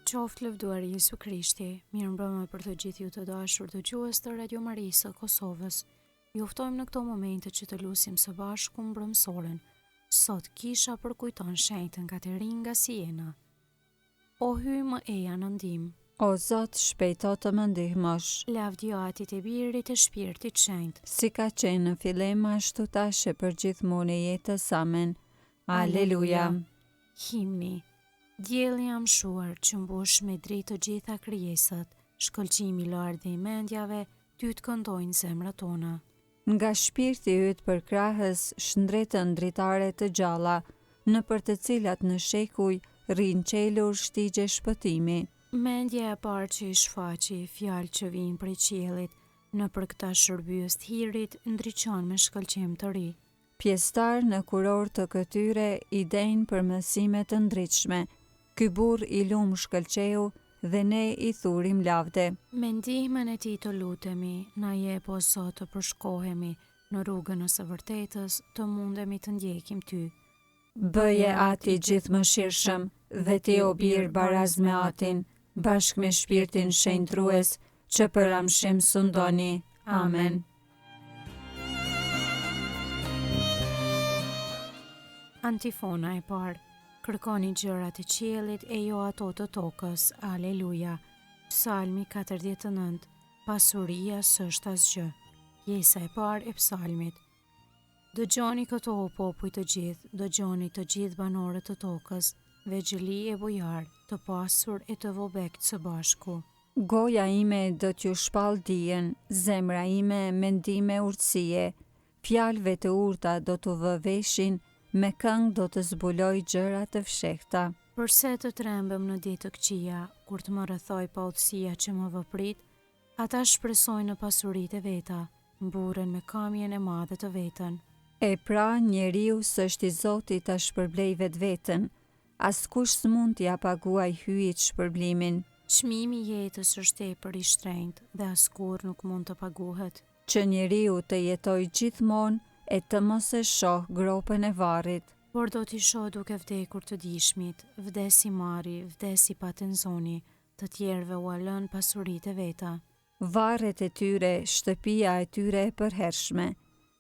Qoftë lëvduar Jesu Krishti, mirëmbrëma për të gjithë ju të dashur dëgjues të Radio Marisë së Kosovës. Ju ftojmë në këto momente që të lutim së bashku mbrëmsoren. Sot kisha përkujton shenjtën Katerinë nga Siena. O hyj më eja në ndihmë. O Zot, shpejto të më ndihmosh. Lavdi Atit e Birit e Shpirtit Shenjtë. Si ka qenë në fillim ashtu tash e përgjithmonë e jetës. Amen. Aleluja. Himni. Dielli i amshuar që mbush me dritë të gjitha krijesat, shkëlqimi i lartë dhe i mendjave, ty të këndojnë zemrat tona. Nga shpirti yt përkrahës shndretën dritare të gjalla, në për të cilat në shekuj rrin qelur shtigje shpëtimi. Mendja e parë që i shfaqi, fjalë që vijnë prej qiellit, në për këta shërbyes të hirit ndriçon me shkëlqim të ri. Pjesëtar në kuror të këtyre i dejnë për mësime të ndritshme. Ky burr i lum shkëlqeu dhe ne i thurim lavde. Me ndihmën e tij të lutemi, na jep o Zot të përshkohemi në rrugën e së vërtetës, të mundemi të ndjekim ty. Bëje Ati gjithëmëshirshëm dhe ti o bir baraz me Atin, bashkë me shpirtin shenjtrues që për amshim sundoni. Amen. Antifona e parë. Kërkoni gjërat e qiellit e jo ato të tokës. Aleluja. Psalmi 49. Pasuria s'është asgjë. Pjesa e parë e psalmit. Dëgjoni këto o popull të gjithë, dëgjoni të gjithë banorët të tokës, vegjëli e bujar, të pasur e të vobekt së bashku. Goja ime do t'ju shpall dijen, zemra ime mendime urtësie, fjalëve të urta do t'u vë veshin, me këngë do të zbuloj gjëra të fshehta. Përse të trembëm në ditë të këqija, kur të më rrethoj pautësia që më vëprit, ata shpresojnë në pasuritë e veta, mburen me kamjen e madhe të vetën. E pra njeriu s'është i Zotit ta shpërblej vetveten, askush s'mund t'ia paguaj hyjit shpërblimin. Çmimi i jetës është tepër i shtrenjtë dhe askurr nuk mund të paguhet. Që njeriu të jetojë gjithmonë e të mos e shoh gropën e varrit. Por do t'i shoh duke vdekur të dishmit, vdesi mari, vdesi patenzoni, të tjerëve u lën pasuritë e veta. Varret e tyre, shtëpia e tyre e përhershme,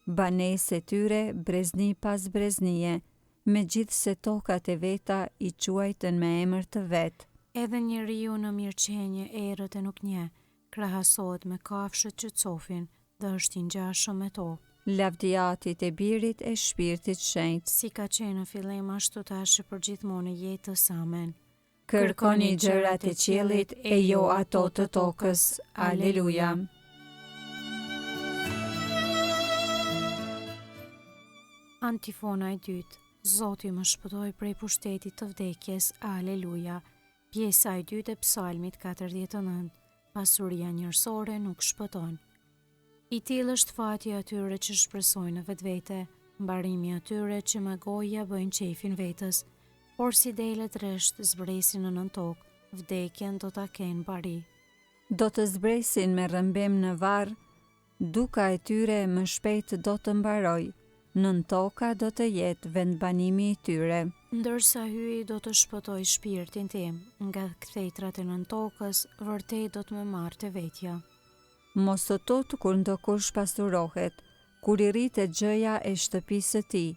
banesë e tyre brezni pas breznie, megjithse tokat e veta i quajtën me emër të vet. Edhe njeriu në mirëqenie erët e nuk njeh, krahasohet me kafshët që cofin dhe është i ngjashëm me to. Lavdi Atit e Birit e Shpirtit Shenjtë. Si ka qenë në fillim ashtu tash e përgjithmonë e jetës. Amen. Kërkoni gjërat e qiellit e jo ato të tokës. Aleluja. Antifona e dytë. Zoti më shpëtoi prej pushtetit të vdekjes. Aleluja. Pjesa e dytë e psalmit 49. Pasuria njerësore nuk shpëton. I tillë është fati atyre që shpresojnë në vetvete, mbarimi atyre që me goja bëjnë qefin vetës, por si delet rresht zbresin në nën tokë, vdekjen do ta kenë bari. Do të zbresin me rrëmbim në varr, duka e tyre më shpejt do të mbaroj, nën toka do të jetë vendbanimi i tyre. Ndërsa hyi do të shpëtoj shpirtin tim, nga kthetrat e nën tokës, vërtet do të më marrë te vetja. Mos të tot kur ndokush pasurohet, kur i rritet gjëja e shtëpisë së tij,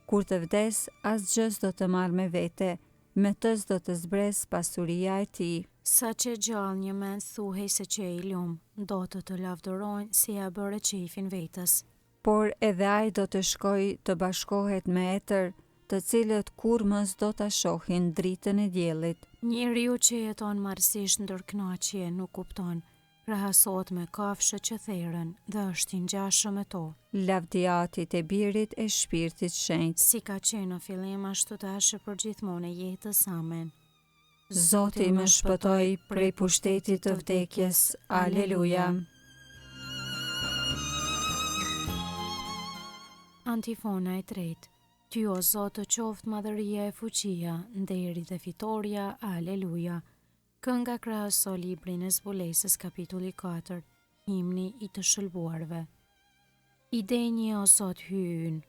kur të vdes asgjë do të marrë me vete, me tës do të zbres pasuria e tij. Sa që gjallë një mend thuhej se që i lum, do të lavdërojnë si ja bëre qefin vetës. Por edhe ai do të shkoj të bashkohet me etër, të cilët kurmës do ta shohin dritën e diellit. Njeriu që jeton marrësisht ndër kënaqje nuk kupton, krahasohet me kafshët që therrën dhe është i ngjashëm me to. Lavdi Atit e Birit e Shpirtit Shenjtë. Si ka qenë në fillim ashtu tash e përgjithmonë e jetës. Amen. Zoti më shpëtoi prej pushtetit të vdekjes. Aleluja. Antifona e tretë. Ty o Zot të qoftë madhëria e fuqia, nderi dhe fitoria. Aleluja. Kënga krahaso librin e zbulesës kapitulli 4, himni i të shëlbuarve. I denjë o Zot hyjën,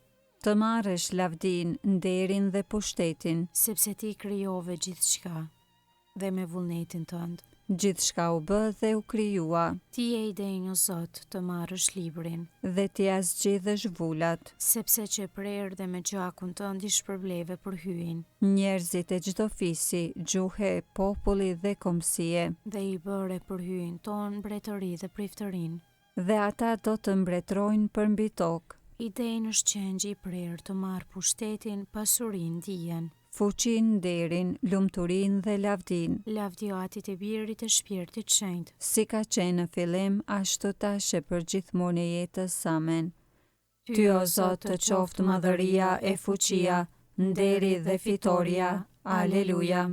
të marrësh lavdin, nderin dhe pushtetin, sepse ti krijove gjithçka. dhe me vullnetin tënd. Gjithçka u bë dhe u krijua, Ti je i denjë o Zot të marrësh librin, dhe ti zgjidhësh vulat. sepse që prerë dhe me gjakun tënd i shpërbleve për hyin, Njerëzit e çdo fisi, gjuhe, populli dhe kombësie, dhe i bëre për hyin ton mbretëri dhe priftërin. dhe ata do të mbretërojnë përmbi tokë. I denjë është qengji i prerë të marrë pushtetin, pasurinë, dijen. Fuqin, nderin, lumturinë dhe lavdin, Lavdiatit e Birit e Shpirtit Shenjtë. si ka qenë në fillim, ashtu tash e për gjithmonë e jetës. Amen. Ty o Zot të qoftë madhëria e fuqia, nderi dhe fitoria. Aleluja.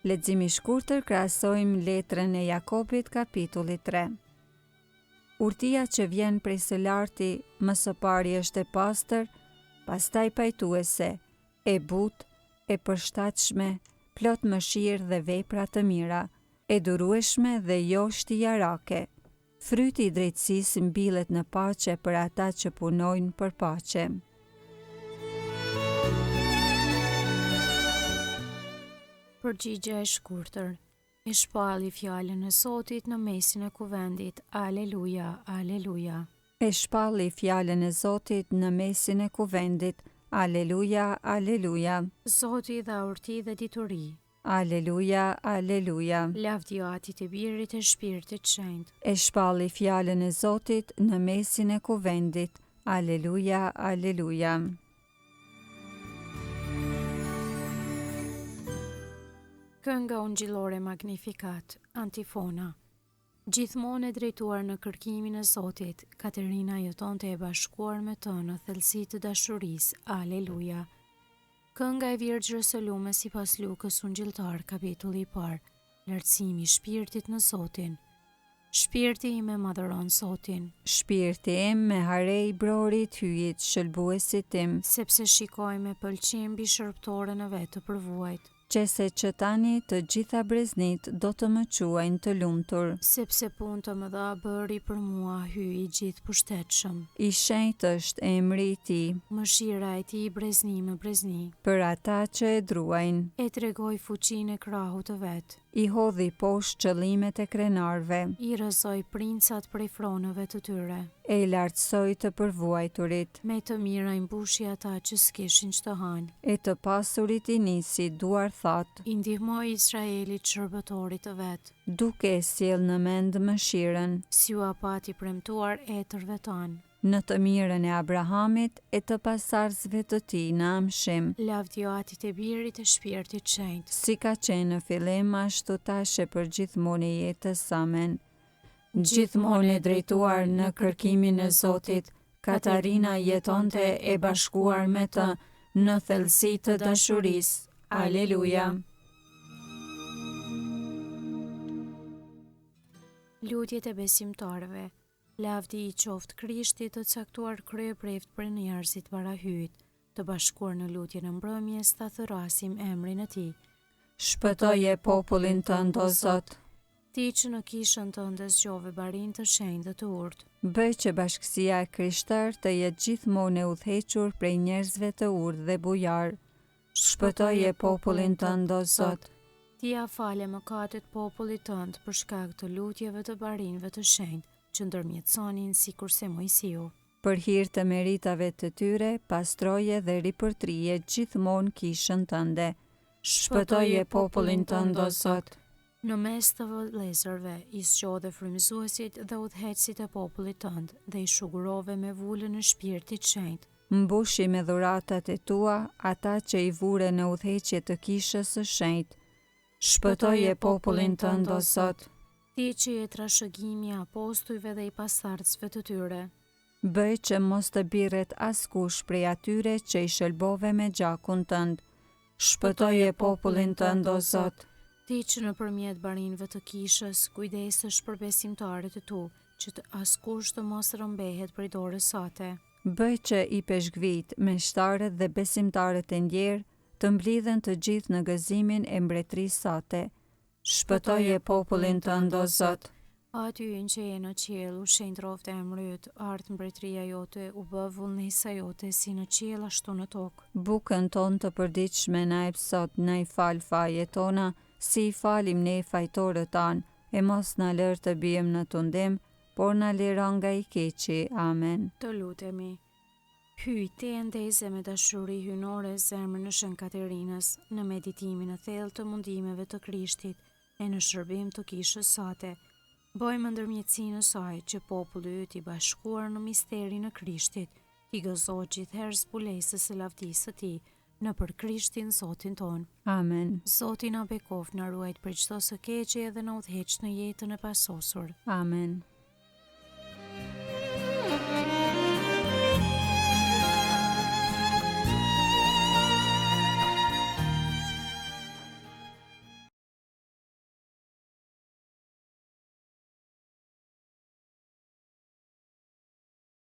Leximi i shkurtër krahasojmë letrën e Jakobit kapitulli 3. Urtia që vjen prej së larti, më së pari është e pastër, pastaj pajtuese, e butë, e përshtatshme, plot mëshirë dhe vepra të mira, e durueshme dhe jo shtijarake. Fryti i drejtësisë mbillet në paqe për ata që punojnë për paqe. Përgjigja e shkurtër. E shpalli fjalën e Zotit në mesin e kuvendit. Aleluja, aleluja. E shpalli fjalën e Zotit në mesin e kuvendit. Aleluja, aleluja. Zoti dha urti dhe dituri. Aleluja, aleluja. Lavdiatit e Birit e Shpirtit Shenjtë. E shpalli fjalën e Zotit në mesin e kuvendit. Aleluja, aleluja. Kënga ungjillore Magnificat, antifona. Gjithmonë e drejtuar në kërkimin e Zotit, Katerina jetonte e bashkuar me të në thellësi të dashurisë. Aleluja. Kënga e Virgjës së Lume sipas Lukës ungjilltar, kapitulli i parë. Lartësimi i shpirtit në Zotin. Shpirti im e madhëron Zotin, Shpirti im me harej brorit hyjit, shëlbuesit tim, sepse shikoj me pëlqim mbi shërbëtorën e vet të përvuajt. qese që tani të gjitha breznit do të më quajnë të lumtur. Sepse punë të mëdha bëri për mua, hyi i gjithë pushtetshëm. I shenjtë është emri i tij, Mëshira e tij brezni me brezni. për ata që e druajnë. E tregoi fuqinë e krahut të vet. I hodhi poshtë qëllimet e krenarve, I rrëzoi princat prej fronëve të tyre. e i lartësoi të përvuajturit, Me të mira i mbushi ata që s'kishin ç'të hanë. e të pasurit i nisi duar thatë, I ndihmoi Izraelit shërbëtorit të vet, duke e sjell në mend mëshirën, si u apati premtuar etërve tanë. në të mirën e Abrahamit e të pasardhësve të tij në amshim, Lavdiatit e Birit e Shpirtit Shenjtë. si ka qenë në fillim ashtu tash e për gjithmonë e jetës. Amen. Gjithmonë e drejtuar në kërkimin e Zotit, Katarina jetonte e bashkuar me të në thellësi të dashurisë. Aleluja. Lutjet e besimtarëve. Lavdi i qoftë Krishtit të caktuar kryepreft për njerëzit parahyjt, të bashkuar në lutjen e mbrëmjes ta thërasim emrin e tij. Shpëtoje popullin tënd, o Zot. Ti që në kishën tënde zgjove barin të shenjtë dhe të urtë. Bëj që bashkësia e krishterë të jetë gjithmonë e udhëhequr prej njerëzve të urtë dhe bujar. Shpëtoje popullin tënd, o Zot. Ti ja fale mëkatet popullit tënd për shkak të lutjeve të barinëve të shenjtë që ndërmjetësonin sikurse Mojsiu. Për hir të meritave të tyre, pastroje dhe ripërtrije gjithmonë kishën tënde. Shpëtoje popullin tënd, o Zot. Në mes të vëllezërve, i zgjodhe frymëzuesit dhe udhëheqësit e popullit tënd dhe i shugurove me vullën e Shpirtit Shenjtë. Mbushi me dhuratat e tua ata që i vure në udhëheqje të kishës së shenjtë. Shpëtoje popullin tënd, o Zot. Ti që je trashëgimi i apostujve dhe i pasardhësve të tyre. Bëj që mos të birret askush prej atyre që i shëlbove me gjakun tënd. Shpëtoje popullin tënd, o Zot. Ti që nëpërmjet barinëve të kishës kujdesesh për besimtarët e tu, që të askush të mos rëmbehet prej dorës sate. Bëj që i peshkvit, meshtarët dhe besimtarët e ndjerë të mblidhen të gjithë në gëzimin e mbretërisë sate. Shpëtoje popullin tënd, o Zot. Aty në që e në qiell, u shenjë trovët e emryt, ardë mbretëria jote, u bë vullnesa jote si në qiell ashtu në tokë. Bukën tonë të përditshme na jep sot, na i fal fajet tona, si i falim ne fajtorët tanë, e mos na lër të bijmë në tundim, por na liron nga i keqi. Amen. Të lutemi. Hyj te ndeze me dashuri hynore zemrën në Shën Katerinës, në meditimin e thellë të mundimeve të Krishtit e në shërbim të kishës sate. Bëjmë ndërmjetësinë e saj që populli yt i bashkuar në misterin e Krishtit, t'i gëzojë gjithherë zbulesës së lavdisë së tij në për Krishtin Zotin ton. Amen. Zoti na bekoft, na ruajt për çdo së keqe dhe na udhëheq në jetën e pasosur. Amen.